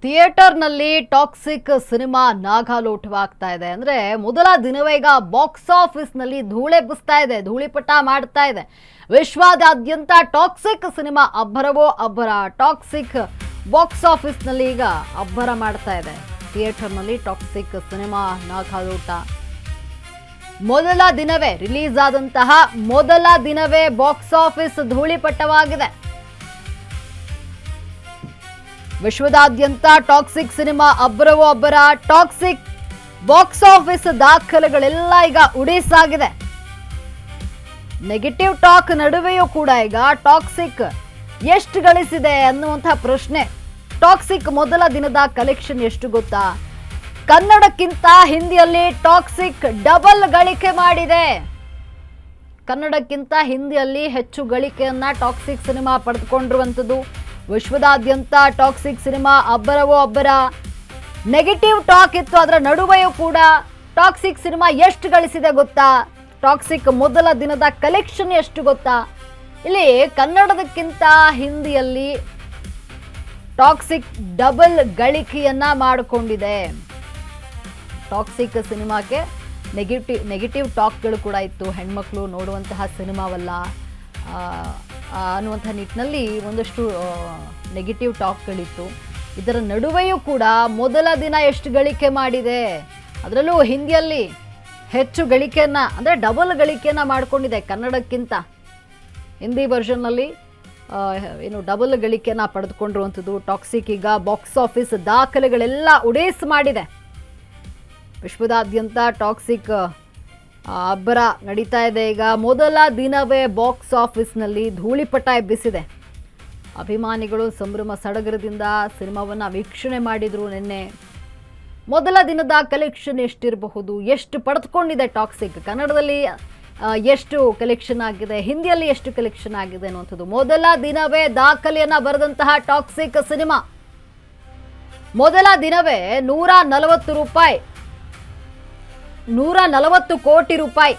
ಥಿಯೇಟರ್ನಲ್ಲಿ toxic cinema ನಾಗಾಲೋಟವಾಗ್ತಾ ಇದೆ. ಅಂದ್ರೆ ಮೊದಲ ದಿನವೇ ಈಗ ಬಾಕ್ಸ್ ಆಫೀಸ್ನಲ್ಲಿ ಧೂಳೆಬ್ಬಿಸ್ತಾ ಇದೆ, ಧೂಳಿಪಟ ಮಾಡ್ತಾ ಇದೆ. ವಿಶ್ವದಾದ್ಯಂತ ಟಾಕ್ಸಿಕ್ ಸಿನಿಮಾ ಅಬ್ಬರವೋ ಅಬ್ಬರ. ಟಾಕ್ಸಿಕ್ ಬಾಕ್ಸ್ ಆಫೀಸ್ನಲ್ಲಿ ಈಗ ಅಬ್ಬರ ಮಾಡ್ತಾ ಇದೆ. ಥಿಯೇಟರ್ನಲ್ಲಿ ಟಾಕ್ಸಿಕ್ ಸಿನಿಮಾ ನಾಗಾಲೋಟ ಮೊದಲ ದಿನವೇ ರಿಲೀಸ್ ಆದಂತಹ ಮೊದಲ ದಿನವೇ ಬಾಕ್ಸ್ ಆಫೀಸ್ ಧೂಳಿಪಟವಾಗಿದೆ. ವಿಶ್ವದಾದ್ಯಂತ ಟಾಕ್ಸಿಕ್ ಸಿನಿಮಾ ಅಬ್ಬರವೋ ಅಬ್ಬರ. ಟಾಕ್ಸಿಕ್ ಬಾಕ್ಸ್ ಆಫೀಸ್ ದಾಖಲೆಗಳೆಲ್ಲ ಈಗ ಉಡೀಸಾಗಿದೆ. ನೆಗೆಟಿವ್ ಟಾಕ್ ನಡುವೆಯೂ ಕೂಡ ಈಗ ಟಾಕ್ಸಿಕ್ ಎಷ್ಟು ಗಳಿಸಿದೆ ಅನ್ನುವಂತಹ ಪ್ರಶ್ನೆ. ಟಾಕ್ಸಿಕ್ ಮೊದಲ ದಿನದ ಕಲೆಕ್ಷನ್ ಎಷ್ಟು ಗೊತ್ತಾ? ಕನ್ನಡಕ್ಕಿಂತ ಹಿಂದಿಯಲ್ಲಿ ಟಾಕ್ಸಿಕ್ ಡಬಲ್ ಗಳಿಕೆ ಮಾಡಿದೆ. ಕನ್ನಡಕ್ಕಿಂತ ಹಿಂದಿಯಲ್ಲಿ ಹೆಚ್ಚು ಗಳಿಕೆಯನ್ನ ಟಾಕ್ಸಿಕ್ ಸಿನಿಮಾ ಪಡೆದುಕೊಂಡಿರುವಂಥದ್ದು. ವಿಶ್ವದಾದ್ಯಂತ ಟಾಕ್ಸಿಕ್ ಸಿನಿಮಾ ಅಬ್ಬರವೋ ಅಬ್ಬರ. ನೆಗೆಟಿವ್ ಟಾಕ್ ಇತ್ತು, ಅದರ ನಡುವೆಯೂ ಕೂಡ ಟಾಕ್ಸಿಕ್ ಸಿನಿಮಾ ಎಷ್ಟು ಗಳಿಸಿದೆ ಗೊತ್ತಾ? ಟಾಕ್ಸಿಕ್ ಮೊದಲ ದಿನದ ಕಲೆಕ್ಷನ್ ಎಷ್ಟು ಗೊತ್ತಾ? ಇಲ್ಲಿ ಕನ್ನಡದಕ್ಕಿಂತ ಹಿಂದಿಯಲ್ಲಿ ಟಾಕ್ಸಿಕ್ ಡಬಲ್ ಗಳಿಕೆಯನ್ನ ಮಾಡಿಕೊಂಡಿದೆ. ಟಾಕ್ಸಿಕ್ ಸಿನಿಮಾಕ್ಕೆ ನೆಗೆಟಿವ್ ಟಾಕ್ಗಳು ಕೂಡ ಇತ್ತು. ಹೆಣ್ಮಕ್ಳು ನೋಡುವಂತಹ ಸಿನಿಮಾವಲ್ಲ ಅನ್ನುವಂಥ ನಿಟ್ಟಿನಲ್ಲಿ ಒಂದಷ್ಟು ನೆಗೆಟಿವ್ ಟಾಕ್ಗಳಿತ್ತು. ಇದರ ನಡುವೆಯೂ ಕೂಡ ಮೊದಲ ದಿನ ಎಷ್ಟು ಗಳಿಕೆ ಮಾಡಿದೆ, ಅದರಲ್ಲೂ ಹಿಂದಿಯಲ್ಲಿ ಹೆಚ್ಚು ಗಳಿಕೆಯನ್ನು ಅಂದರೆ ಡಬಲ್ ಗಳಿಕೆಯನ್ನು ಮಾಡಿಕೊಂಡಿದೆ ಕನ್ನಡಕ್ಕಿಂತ. ಹಿಂದಿ ವರ್ಷನ್ನಲ್ಲಿ ಏನು ಡಬಲ್ ಗಳಿಕೆಯನ್ನು ಪಡೆದುಕೊಂಡಿರುವಂಥದ್ದು. ಟಾಕ್ಸಿಕ್ ಈಗ ಬಾಕ್ಸ್ ಆಫೀಸ್ ದಾಖಲೆಗಳೆಲ್ಲ ಉಡೇಸ್ ಮಾಡಿದೆ. ವಿಶ್ವದಾದ್ಯಂತ ಟಾಕ್ಸಿಕ್ ಅಬ್ಬರ ನಡೀತಾ ಇದೆ. ಈಗ ಮೊದಲ ದಿನವೇ ಬಾಕ್ಸ್ ಆಫೀಸ್ನಲ್ಲಿ ಧೂಳಿಪಟ ಎಬ್ಬಿಸಿದೆ. ಅಭಿಮಾನಿಗಳು ಸಂಭ್ರಮ ಸಡಗರದಿಂದ ಸಿನಿಮಾವನ್ನು ವೀಕ್ಷಣೆ ಮಾಡಿದರು ನಿನ್ನೆ. ಮೊದಲ ದಿನದ ಕಲೆಕ್ಷನ್ ಎಷ್ಟಿರಬಹುದು, ಎಷ್ಟು ಪಡೆದುಕೊಂಡಿದೆ ಟಾಕ್ಸಿಕ್, ಕನ್ನಡದಲ್ಲಿ ಎಷ್ಟು ಕಲೆಕ್ಷನ್ ಆಗಿದೆ, ಹಿಂದಿಯಲ್ಲಿ ಎಷ್ಟು ಕಲೆಕ್ಷನ್ ಆಗಿದೆ ಅನ್ನುವಂಥದ್ದು. ಮೊದಲ ದಿನವೇ ದಾಖಲೆಯನ್ನು ಬರೆದಂತಹ ಟಾಕ್ಸಿಕ್ ಸಿನಿಮಾ ಮೊದಲ ದಿನವೇ 140 ಕೋಟಿ ರೂಪಾಯಿ.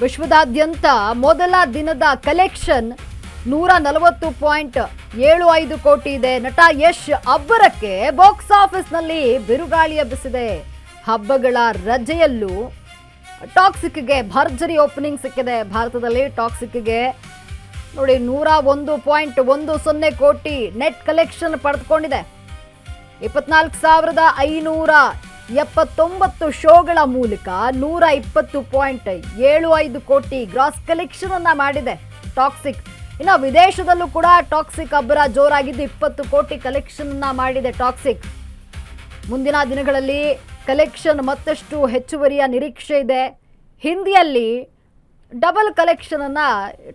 ವಿಶ್ವದಾದ್ಯಂತ ಮೊದಲ ದಿನದ ಕಲೆಕ್ಷನ್ 140.75 ಕೋಟಿ ಇದೆ. ನಟ ಯಶ್ ಅಬ್ಬರಕ್ಕೆ ಬಾಕ್ಸ್ ಆಫೀಸ್ನಲ್ಲಿ ಬಿರುಗಾಳಿ ಎಬ್ಬಿಸಿದೆ. ಹಬ್ಬಗಳ ರಜೆಯಲ್ಲೂ ಟಾಕ್ಸಿಕ್ಗೆ ಭರ್ಜರಿ ಓಪನಿಂಗ್ ಸಿಕ್ಕಿದೆ. ಭಾರತದಲ್ಲಿ ಟಾಕ್ಸಿಕ್ಗೆ ನೋಡಿ 101.10 ಕೋಟಿ ನೆಟ್ ಕಲೆಕ್ಷನ್ ಪಡೆದುಕೊಂಡಿದೆ. 24,579 ಶೋಗಳ ಮೂಲಕ 120.75 ಕೋಟಿ ಗ್ರಾಸ್ ಕಲೆಕ್ಷನ್ ಅನ್ನ ಮಾಡಿದೆ ಟಾಕ್ಸಿಕ್. ಇನ್ನು ವಿದೇಶದಲ್ಲೂ ಕೂಡ ಟಾಕ್ಸಿಕ್ ಅಬ್ಬರ ಜೋರಾಗಿದ್ದು 20 ಕೋಟಿ ಕಲೆಕ್ಷನ್ ಅನ್ನ ಮಾಡಿದೆ ಟಾಕ್ಸಿಕ್. ಮುಂದಿನ ದಿನಗಳಲ್ಲಿ ಕಲೆಕ್ಷನ್ ಮತ್ತಷ್ಟು ಹೆಚ್ಚುವರಿಯ ನಿರೀಕ್ಷೆ ಇದೆ. ಹಿಂದಿಯಲ್ಲಿ ಡಬಲ್ ಕಲೆಕ್ಷನ್ ಅನ್ನ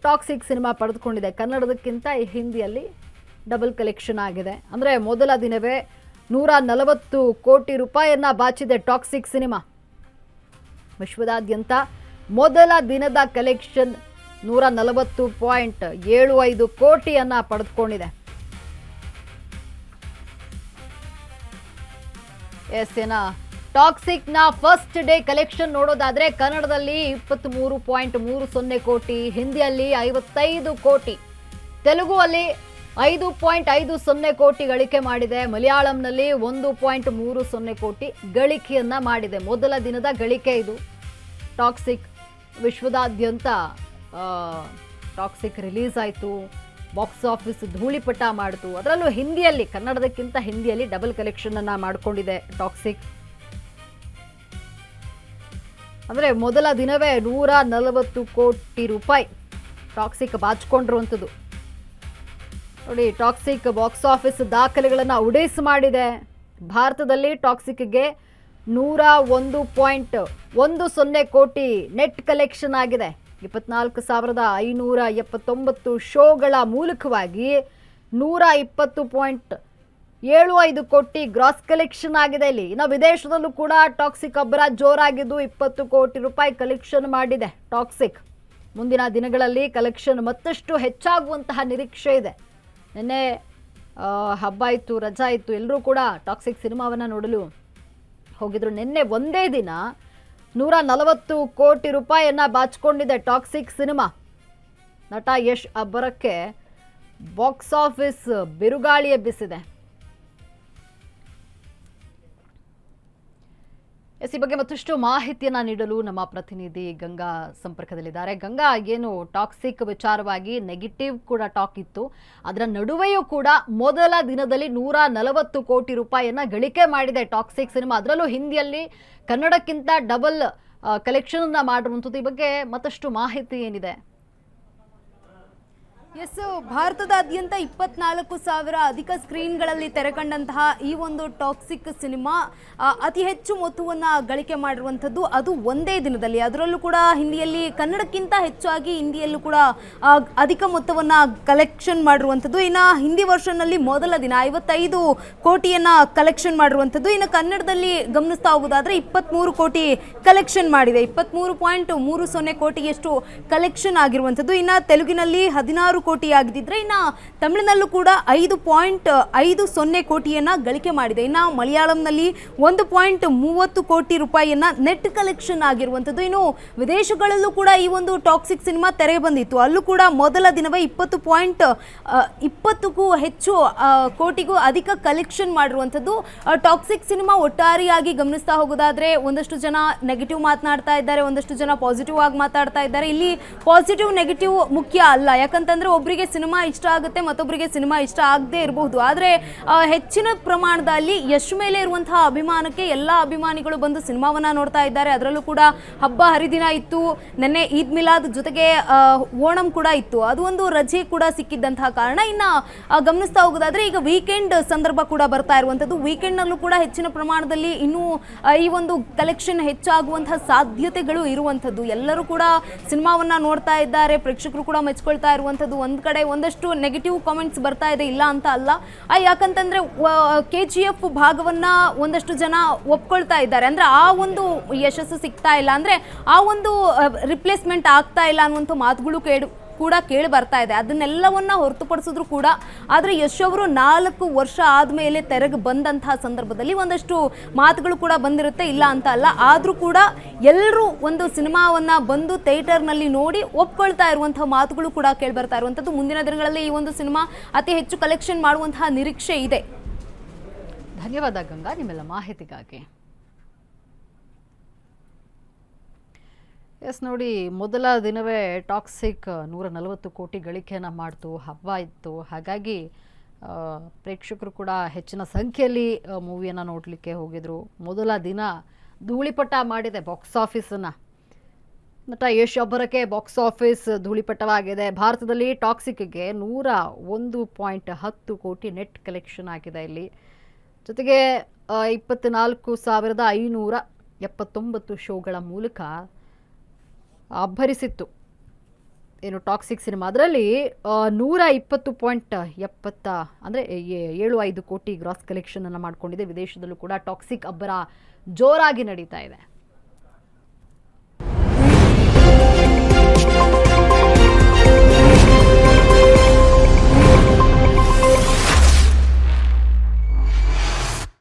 ಟಾಕ್ಸಿಕ್ ಸಿನಿಮಾ ಪಡೆದುಕೊಂಡಿದೆ. ಕನ್ನಡದಕ್ಕಿಂತ ಹಿಂದಿಯಲ್ಲಿ ಡಬಲ್ ಕಲೆಕ್ಷನ್ ಆಗಿದೆ. ಅಂದರೆ ಮೊದಲ ದಿನವೇ 140 ಕೋಟಿ ರೂಪಾಯಿಯನ್ನ ಬಾಚಿದೆ ಟಾಕ್ಸಿಕ್ ಸಿನಿಮಾ. ವಿಶ್ವದಾದ್ಯಂತ ಮೊದಲ ದಿನದ ಕಲೆಕ್ಷನ್ 140.75 ಕೋಟಿಯನ್ನ ಪಡೆದುಕೊಂಡಿದೆ. ಟಾಕ್ಸಿಕ್ ನ ಫಸ್ಟ್ ಡೇ ಕಲೆಕ್ಷನ್ ನೋಡೋದಾದ್ರೆ ಕನ್ನಡದಲ್ಲಿ 23.30 ಕೋಟಿ, ಹಿಂದಿಯಲ್ಲಿ 55 ಕೋಟಿ, ತೆಲುಗುವಲ್ಲಿ 5.50 ಕೋಟಿ ಗಳಿಕೆ ಮಾಡಿದೆ. ಮಲಯಾಳಂನಲ್ಲಿ 1.30 ಕೋಟಿ ಗಳಿಕೆಯನ್ನ ಮಾಡಿದೆ. ಮೊದಲ ದಿನದ ಗಳಿಕೆ ಇದು ಟಾಕ್ಸಿಕ್. ವಿಶ್ವದಾದ್ಯಂತ ಟಾಕ್ಸಿಕ್ ರಿಲೀಸ್ ಆಯಿತು, ಬಾಕ್ಸ್ ಆಫೀಸ್ ಧೂಳಿಪಟ ಮಾಡಿತು. ಅದರಲ್ಲೂ ಹಿಂದಿಯಲ್ಲಿ, ಕನ್ನಡದಕ್ಕಿಂತ ಹಿಂದಿಯಲ್ಲಿ ಡಬಲ್ ಕಲೆಕ್ಷನ್ ಅನ್ನ ಮಾಡಿಕೊಂಡಿದೆ ಟಾಕ್ಸಿಕ್. ಅಂದರೆ ಮೊದಲ ದಿನವೇ 140 ಕೋಟಿ ರೂಪಾಯಿ ಟಾಕ್ಸಿಕ್ ಬಾಚಿಕೊಂಡಿರುವಂಥದ್ದು. ನೋಡಿ, ಟಾಕ್ಸಿಕ್ ಬಾಕ್ಸ್ ಆಫೀಸ್ ದಾಖಲೆಗಳನ್ನು ಉಡೇಸ್ ಮಾಡಿದೆ. ಭಾರತದಲ್ಲಿ ಟಾಕ್ಸಿಕ್ಗೆ 101.10 ಕೋಟಿ ನೆಟ್ ಕಲೆಕ್ಷನ್ ಆಗಿದೆ. 24,579 ಶೋಗಳ ಮೂಲಕವಾಗಿ 120.75 ಕೋಟಿ ಗ್ರಾಸ್ ಕಲೆಕ್ಷನ್ ಆಗಿದೆ ಇಲ್ಲಿ. ಇನ್ನು ವಿದೇಶದಲ್ಲೂ ಕೂಡ ಟಾಕ್ಸಿಕ್ ಅಬ್ಬರ ಜೋರಾಗಿದ್ದು 20 ಕೋಟಿ ರೂಪಾಯಿ ಕಲೆಕ್ಷನ್ ಮಾಡಿದೆ ಟಾಕ್ಸಿಕ್. ಮುಂದಿನ ದಿನಗಳಲ್ಲಿ ಕಲೆಕ್ಷನ್ ಮತ್ತಷ್ಟು ಹೆಚ್ಚಾಗುವಂತಹ ನಿರೀಕ್ಷೆ ಇದೆ. ನಿನ್ನೆ ಹಬ್ಬ ಇತ್ತು, ರಜಾ ಇತ್ತು, ಎಲ್ಲರೂ ಕೂಡ ಟಾಕ್ಸಿಕ್ ಸಿನಿಮಾವನ್ನು ನೋಡಲು ಹೋಗಿದ್ರು. ನಿನ್ನೆ ಒಂದೇ ದಿನ 140 ಕೋಟಿ ರೂಪಾಯಿಯನ್ನ ಬಾಚಿಕೊಂಡಿದೆ ಟಾಕ್ಸಿಕ್ ಸಿನಿಮಾ. ನಟ ಯಶ್ ಅಬ್ಬರಕ್ಕೆ ಬಾಕ್ಸ್ ಆಫೀಸ್ ಬಿರುಗಾಳಿ ಎಬ್ಬಿಸಿದೆ. ಈ ಬಗ್ಗೆ ಮತ್ತಷ್ಟು ಮಾಹಿತಿಯನ್ನ ನೀಡಲು ನಮ್ಮ ಪ್ರತಿನಿಧಿ ಗಂಗಾ ಸಂಪರ್ಕದಲ್ಲಿದ್ದಾರೆ. ಗಂಗಾ, ಏನು ಟಾಕ್ಸಿಕ್ ವಿಚಾರವಾಗಿ ನೆಗೆಟಿವ್ ಕೂಡ ಟಾಕ್ ಇತ್ತು, ಅದರ ನಡುವೆಯೂ ಕೂಡ ಮೊದಲ ದಿನದಲ್ಲಿ 140 ಕೋಟಿ ರೂಪಾಯಿಯನ್ನ ಗಳಿಕೆ ಮಾಡಿದೆ ಟಾಕ್ಸಿಕ್ ಸಿನಿಮಾ. ಅದರಲ್ಲೂ ಹಿಂದಿಯಲ್ಲಿ ಕನ್ನಡಕ್ಕಿಂತ ಡಬಲ್ ಕಲೆಕ್ಷನ್ ಅನ್ನ ಮಾಡಿರುವಂಥದ್ದು. ಈ ಬಗ್ಗೆ ಮತ್ತಷ್ಟು ಮಾಹಿತಿ ಏನಿದೆ? ಎಸ್, ಭಾರತದಾದ್ಯಂತ 24,000 ಅಧಿಕ ಸ್ಕ್ರೀನ್ಗಳಲ್ಲಿ ತೆರೆಕಂಡಂತಹ ಈ ಒಂದು ಟಾಕ್ಸಿಕ್ ಸಿನಿಮಾ ಅತಿ ಹೆಚ್ಚು ಮೊತ್ತವನ್ನು ಗಳಿಕೆ ಮಾಡಿರುವಂಥದ್ದು, ಅದು ಒಂದೇ ದಿನದಲ್ಲಿ. ಅದರಲ್ಲೂ ಕೂಡ ಹಿಂದಿಯಲ್ಲಿ ಕನ್ನಡಕ್ಕಿಂತ ಹೆಚ್ಚಾಗಿ ಹಿಂದಿಯಲ್ಲೂ ಕೂಡ ಅಧಿಕ ಮೊತ್ತವನ್ನು ಕಲೆಕ್ಷನ್ ಮಾಡಿರುವಂಥದ್ದು. ಇನ್ನು ಹಿಂದಿ ವರ್ಷನ್ನಲ್ಲಿ ಮೊದಲ ದಿನ 55 ಕೋಟಿಯನ್ನು ಕಲೆಕ್ಷನ್ ಮಾಡಿರುವಂಥದ್ದು. ಇನ್ನು ಕನ್ನಡದಲ್ಲಿ ಗಮನಿಸ್ತಾ ಹೋಗೋದಾದರೆ 23 ಕೋಟಿ ಕಲೆಕ್ಷನ್ ಮಾಡಿದೆ. 23.30 ಕೋಟಿಯಷ್ಟು ಕಲೆಕ್ಷನ್ ಆಗಿರುವಂಥದ್ದು. ಇನ್ನು ತೆಲುಗಿನಲ್ಲಿ 16 ಕೋಟಿ ಆಗಿದ್ದರೆ, ಇನ್ನು ತಮಿಳಿನಲ್ಲೂ ಕೂಡ 5.50 ಕೋಟಿಯನ್ನ ಗಳಿಕೆ ಮಾಡಿದೆ. ಇನ್ನು ಮಲಯಾಳಂನಲ್ಲಿ 1.30 ಕೋಟಿ ರೂಪಾಯಿಯನ್ನ ನೆಟ್ ಕಲೆಕ್ಷನ್ ಆಗಿರುವಂಥದ್ದು. ಇನ್ನು ವಿದೇಶಗಳಲ್ಲೂ ಕೂಡ ಈ ಒಂದು ಟಾಕ್ಸಿಕ್ ಸಿನಿಮಾ ತೆರೆಗೆ ಬಂದಿತ್ತು. ಅಲ್ಲೂ ಕೂಡ ಮೊದಲ ದಿನವೇ 20.20ಕ್ಕೂ ಹೆಚ್ಚು ಕೋಟಿಗೂ ಅಧಿಕ ಕಲೆಕ್ಷನ್ ಮಾಡಿರುವಂಥದ್ದು. ಟಾಕ್ಸಿಕ್ ಸಿನಿಮಾ ಒಟ್ಟಾರೆಯಾಗಿ ಗಮನಿಸ್ತಾ ಹೋಗೋದಾದ್ರೆ ಒಂದಷ್ಟು ಜನ ನೆಗೆಟಿವ್ ಮಾತನಾಡ್ತಾ ಇದ್ದಾರೆ, ಒಂದಷ್ಟು ಜನ ಪಾಸಿಟಿವ್ ಆಗಿ ಮಾತಾಡ್ತಾ ಇದ್ದಾರೆ. ಇಲ್ಲಿ ಪಾಸಿಟಿವ್ ನೆಗೆಟಿವ್ ಮುಖ್ಯ ಅಲ್ಲ, ಯಾಕಂತಂದ್ರೆ ಒಬ್ಬರಿಗೆ ಸಿನಿಮಾ ಇಷ್ಟ ಆಗುತ್ತೆ, ಮತ್ತೊಬ್ಬರಿಗೆ ಸಿನಿಮಾ ಇಷ್ಟ ಆಗದೆ ಇರಬಹುದು. ಆದರೆ ಹೆಚ್ಚಿನ ಪ್ರಮಾಣದಲ್ಲಿ ಯಶ್ ಮೇಲೆ ಇರುವಂತಹ ಅಭಿಮಾನಕ್ಕೆ ಎಲ್ಲ ಅಭಿಮಾನಿಗಳು ಬಂದು ಸಿನಿಮಾವನ್ನ ನೋಡ್ತಾ ಇದ್ದಾರೆ. ಅದರಲ್ಲೂ ಕೂಡ ಹಬ್ಬ ಹರಿದಿನ ಇತ್ತು, ನೆನ್ನೆ ಈದ್ ಮಿಲಾದ್ ಜೊತೆಗೆ ಓಣಂ ಕೂಡ ಇತ್ತು. ಅದು ಒಂದು ರಜೆ ಕೂಡ ಸಿಕ್ಕಿದ್ದಂತಹ ಕಾರಣ. ಇನ್ನು ಗಮನಿಸ್ತಾ ಹೋಗೋದಾದ್ರೆ ಈಗ ವೀಕೆಂಡ್ ಸಂದರ್ಭ ಕೂಡ ಬರ್ತಾ ಇರುವಂಥದ್ದು. ವೀಕೆಂಡ್ನಲ್ಲೂ ಕೂಡ ಹೆಚ್ಚಿನ ಪ್ರಮಾಣದಲ್ಲಿ ಇನ್ನೂ ಈ ಒಂದು ಕಲೆಕ್ಷನ್ ಹೆಚ್ಚಾಗುವಂತಹ ಸಾಧ್ಯತೆಗಳು ಇರುವಂಥದ್ದು. ಎಲ್ಲರೂ ಕೂಡ ಸಿನಿಮಾವನ್ನ ನೋಡ್ತಾ ಇದ್ದಾರೆ, ಪ್ರೇಕ್ಷಕರು ಕೂಡ ಮೆಚ್ಕೊಳ್ತಾ ಇರುವಂಥದ್ದು. ಒಂದು ಕಡೆ ಒಂದಷ್ಟು ನೆಗೆಟಿವ್ ಕಾಮೆಂಟ್ಸ್ ಬರ್ತಾ ಇದೆ, ಇಲ್ಲ ಅಂತ ಅಲ್ಲ. ಯಾಕಂತಂದ್ರೆ KGF ಭಾಗವನ್ನ ಒಂದಷ್ಟು ಜನ ಒಪ್ಕೊಳ್ತಾ ಇದ್ದಾರೆ, ಅಂದ್ರೆ ಆ ಒಂದು ಯಶಸ್ಸು ಸಿಗ್ತಾ ಇಲ್ಲ, ಅಂದ್ರೆ ಆ ಒಂದು ರಿಪ್ಲೇಸ್ಮೆಂಟ್ ಆಗ್ತಾ ಇಲ್ಲ ಅನ್ನುವಂಥ ಮಾತುಗಳು ಕೂಡ ಕೇಳಿ ಬರ್ತಾ ಇದೆ. ಅದನ್ನೆಲ್ಲವನ್ನ ಹೊರತುಪಡಿಸಿದ್ರು ಕೂಡ ಆದರೆ ಯಶ್ ಅವರು 4 ವರ್ಷ ಆದಮೇಲೆ ತೆರೆಗೆ ಬಂದಂತಹ ಸಂದರ್ಭದಲ್ಲಿ ಒಂದಷ್ಟು ಮಾತುಗಳು ಕೂಡ ಬಂದಿರುತ್ತೆ, ಇಲ್ಲ ಅಂತ ಅಲ್ಲ. ಆದರೂ ಕೂಡ ಎಲ್ಲರೂ ಒಂದು ಸಿನಿಮಾವನ್ನ ಬಂದು ಥಿಯೇಟರ್ನಲ್ಲಿ ನೋಡಿ ಒಪ್ಕೊಳ್ತಾ ಇರುವಂತಹ ಮಾತುಗಳು ಕೂಡ ಕೇಳಿ ಬರ್ತಾ ಇರುವಂಥದ್ದು. ಮುಂದಿನ ದಿನಗಳಲ್ಲಿ ಈ ಒಂದು ಸಿನಿಮಾ ಅತಿ ಹೆಚ್ಚು ಕಲೆಕ್ಷನ್ ಮಾಡುವಂತಹ ನಿರೀಕ್ಷೆ ಇದೆ. ಧನ್ಯವಾದ ಗಂಗಾ, ನಿಮ್ಮೆಲ್ಲ ಮಾಹಿತಿಗಾಗಿ. ಎಸ್, ನೋಡಿ, ಮೊದಲ ದಿನವೇ ಟಾಕ್ಸಿಕ್ 140 ಕೋಟಿ ಗಳಿಕೆಯನ್ನು ಮಾಡ್ತು, ಹಬ್ಬ ಇತ್ತು. ಹಾಗಾಗಿ ಪ್ರೇಕ್ಷಕರು ಕೂಡ ಹೆಚ್ಚಿನ ಸಂಖ್ಯೆಯಲ್ಲಿ ಮೂವಿಯನ್ನು ನೋಡಲಿಕ್ಕೆ ಹೋಗಿದ್ರು. ಮೊದಲ ದಿನ ಧೂಳಿಪಟ ಮಾಡಿದೆ ಬಾಕ್ಸ್ ಆಫೀಸನ್ನು. ನಟ ಯಶ್ ಅಬ್ಬರಕ್ಕೆ ಬಾಕ್ಸ್ ಆಫೀಸ್ ಧೂಳಿಪಟವಾಗಿದೆ. ಭಾರತದಲ್ಲಿ ಟಾಕ್ಸಿಕ್ಗೆ 101.10 ಕೋಟಿ ನೆಟ್ ಕಲೆಕ್ಷನ್ ಆಗಿದೆ ಇಲ್ಲಿ. ಜೊತೆಗೆ 24,579 ಶೋಗಳ ಮೂಲಕ ಅಬ್ಬರಿಸಿತ್ತು ಏನು ಟಾಕ್ಸಿಕ್ ಸಿನಿಮಾ. ಅದರಲ್ಲಿ 120.70 ಅಂದರೆ 75 ಕೋಟಿ ಗ್ರಾಸ್ ಕಲೆಕ್ಷನ್ ಅನ್ನು ಮಾಡಿಕೊಂಡಿದೆ. ವಿದೇಶದಲ್ಲೂ ಕೂಡ ಟಾಕ್ಸಿಕ್ ಅಬ್ಬರ ಜೋರಾಗಿ ನಡೀತಾ ಇದೆ.